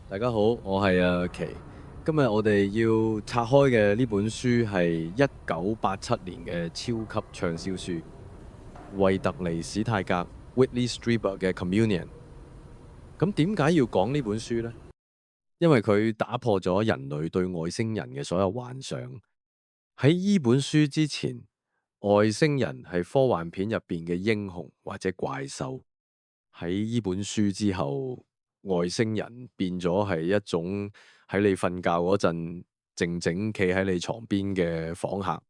大家好，我係奇。今日我哋要拆開嘅呢本書係1987年嘅超級暢銷書，惠特尼史泰格 （Whitley Strieber） 嘅《Communion》。咁點解要講呢本書呢？因為佢打破咗人類對外星人嘅所有幻想。喺呢本書之前，外星人係科幻片入邊嘅英雄或者怪獸。喺呢本書之後，外星人變咗係一種喺你瞓覺嗰陣靜靜企喺你床邊嘅訪客。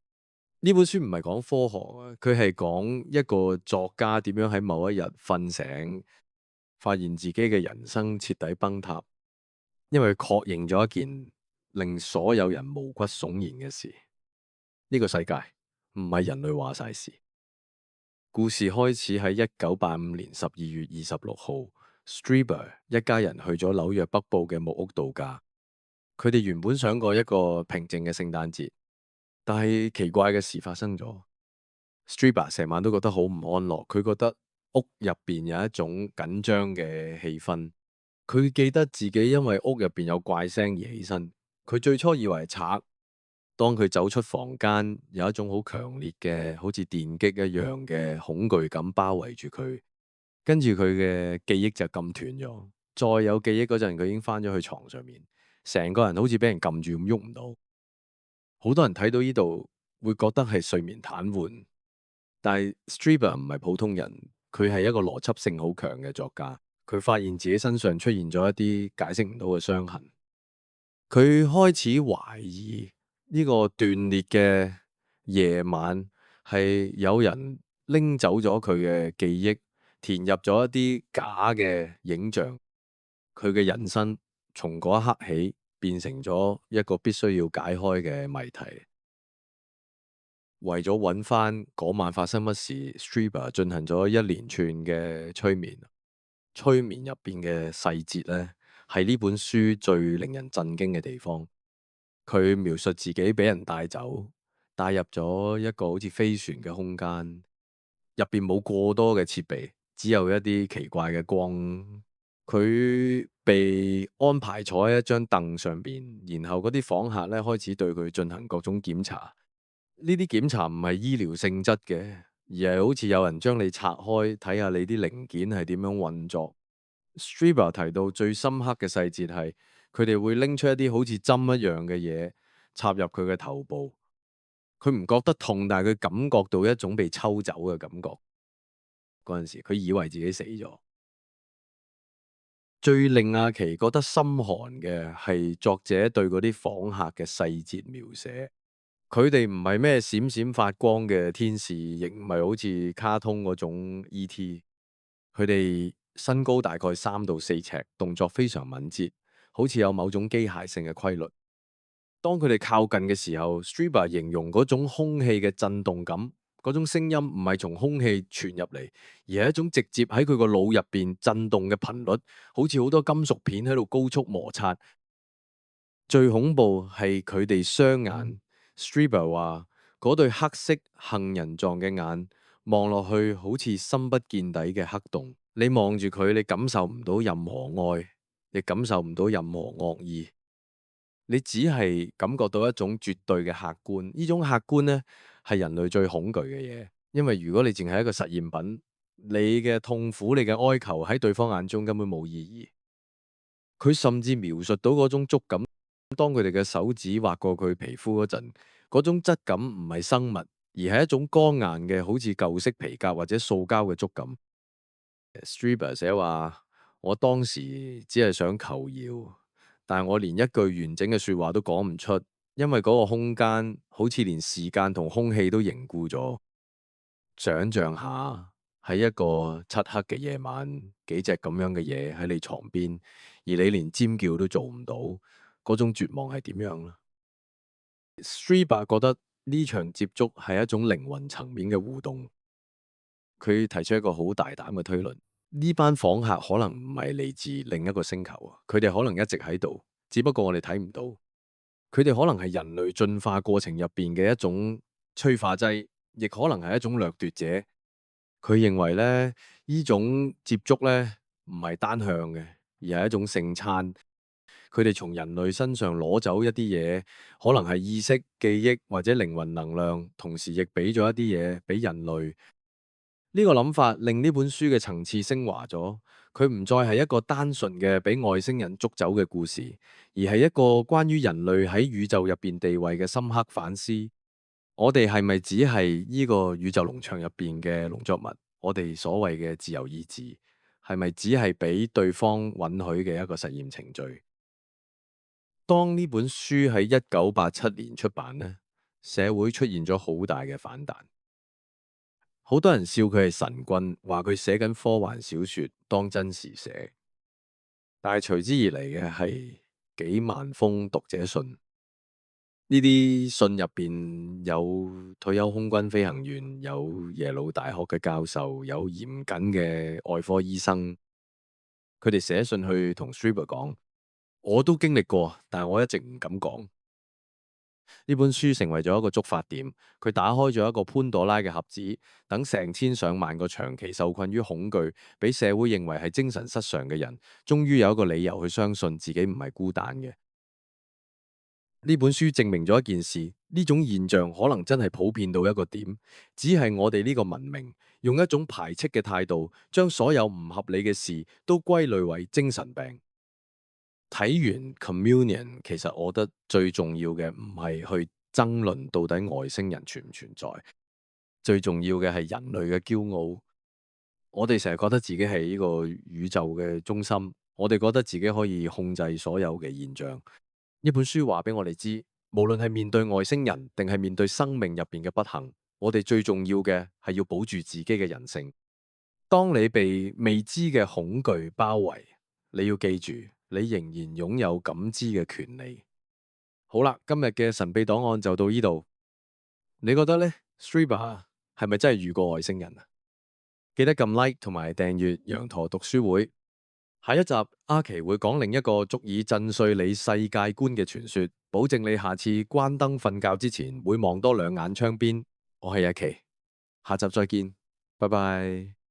呢本書唔係講科學啊，佢係講一個作家點樣喺某一日瞓醒，發現自己嘅人生徹底崩塌，因為佢確認咗一件令所有人毛骨悚然嘅事：呢個世界唔係人類話晒事。故事開始喺1985年12月26號，Strieber 一家人去咗紐約北部嘅木屋度假。佢哋原本想過一個平靜嘅聖誕節，但係奇怪嘅事發生咗。Strieber 成晚都覺得好唔安樂，佢覺得屋入邊有一種緊張嘅氣氛。佢記得自己因為屋入邊有怪聲而起身。佢最初以為係賊。當佢走出房間，有一種好強烈嘅，好似電擊一樣嘅恐懼感包圍住佢。跟住佢嘅記憶就咁斷咗。再有記憶嗰陣，佢已經翻咗去床上面，成個人好似俾人撳住咁喐唔到。好多人睇到呢度會覺得係睡眠癱瘓，但係 Strieber 唔係普通人，佢係一個邏輯性好強嘅作家。佢發現自己身上出現咗一啲解釋唔到嘅傷痕。佢開始懷疑呢個斷裂嘅夜晚係有人拎走咗佢嘅記憶，填入咗一啲假嘅影像。佢嘅人生從嗰一刻起變成咗一個必須要解開嘅謎題。為咗揾翻嗰晚發生乜事，Strieber 進行咗一連串嘅催眠。催眠入邊嘅細節呢，係呢本書最令人震驚嘅地方。佢描述自己俾人帶走，帶入咗一個好似飛船嘅空間，入邊冇過多嘅設備，只有一啲奇怪嘅光。佢被安排坐喺一張凳上邊，然後嗰啲訪客咧開始對佢進行各種檢查。呢啲檢查唔係醫療性質嘅，而係好似有人將你拆開，睇下你啲零件係點樣運作。Strieber 提到最深刻嘅細節係，佢哋會拎出一啲好似針一樣嘅嘢插入佢嘅頭部。佢唔覺得痛，但係佢感覺到一種被抽走嘅感覺。嗰陣時，佢以為自己死咗。最令阿奇覺得心寒嘅係作者對嗰啲訪客嘅細節描寫。佢哋唔係咩閃閃發光嘅天使，亦唔係好似卡通嗰種 E.T.，佢哋身高大概3到4尺，動作非常敏捷，好似有某種機械性嘅規律。當佢哋靠近嘅時候，Strieber 形容嗰種空氣嘅震動感，嗰種聲音唔係從空氣傳入嚟，而係一種直接喺佢個腦入邊震動嘅頻率，好似好多金屬片喺度高速摩擦。最恐怖係佢哋雙眼。Strieber 話嗰對黑色杏仁狀嘅眼望落去好似深不見底嘅黑洞。你望住佢，你感受唔到任何愛，亦感受唔到任何惡意。你只係感覺到一種絕對嘅客觀。呢種客觀呢，係人類最恐懼嘅嘢。因為如果你淨係一個實驗品，你嘅痛苦、你嘅哀求喺對方眼中根本冇意義。佢甚至描述到嗰種觸感。當佢哋嘅手指劃過佢皮膚嗰陣，嗰種質感唔係生物，而係一種剛硬嘅，好似舊式皮革或者塑膠嘅觸感。Strieber 寫話：我當時只係想求饒，但係我連一句完整嘅說話都講唔出，因為嗰個空間好似連時間同空氣都凝固咗。想象下喺一個漆黑嘅夜晚，幾隻咁樣嘅嘢喺你床邊，而你連尖叫都做唔到，嗰種絕望係點樣咧？Strieber 覺得呢場接觸係一種靈魂層面嘅互動。佢提出一個好大膽嘅推論：呢班訪客可能唔係嚟自另一個星球啊，佢哋可能一直喺度，只不過我哋睇唔到。佢哋可能係人類進化過程入邊嘅一種催化劑，亦可能係一種掠奪者。佢認為咧，呢種接觸咧唔係單向嘅，而係一種聖餐。佢哋從人類身上攞走一啲嘢，可能係意識、記憶或者靈魂能量，同時亦俾咗一啲嘢俾人類。呢個諗法令呢本書嘅層次升華咗，佢唔再係一個單純嘅俾外星人捉走嘅故事，而係一個關於人類喺宇宙入邊地位嘅深刻反思。我哋係咪只係呢個宇宙農場入邊嘅農作物？我哋所謂嘅自由意志，係咪只係俾對方允許嘅一個實驗程序？當呢本書喺1987年出版呢，社會出現咗好大嘅反彈。好多人笑佢係神棍，話佢寫緊科幻小說，當真時寫。但係隨之而嚟嘅係幾萬封讀者信，呢啲信入邊有退休空軍飛行員，有耶魯大學嘅教授，有嚴謹嘅外科醫生。佢哋寫信去同 Strieber 講，我都經歷過，但係我一直唔敢講。呢本書成為咗一個觸發點，佢打開咗一個潘朵拉嘅盒子，等成千上萬個長期受困於恐懼、俾社會認為係精神失常嘅人，終於有一個理由去相信自己唔係孤單嘅。呢本書證明咗一件事，呢種現象可能真係普遍到一個點，只係我哋呢個文明用一種排斥嘅態度，將所有唔合理嘅事都歸類為精神病。睇完 Communion， 其實我覺得最重要嘅唔係去爭論到底外星人存唔存在，最重要嘅係人類嘅驕傲。我哋成日覺得自己係呢個宇宙嘅中心，我哋覺得自己可以控制所有嘅現象。呢本書話俾我哋知，無論係面對外星人定係面對生命入邊嘅不幸，我哋最重要嘅係要保住自己嘅人性。當你被未知嘅恐懼包圍，你要記住，你仍然擁有感知嘅權利。好啦，今日嘅神秘檔案就到呢度。你覺得呢 Strieber 係咪真係遇過外星人啊？記得撳 like 同埋訂閱羊駝讀書會。下一集阿奇會講另一個足以震碎你世界觀嘅傳說，保證你下次關燈瞓覺之前會望多兩眼窗邊。我係阿奇，下集再見，拜拜。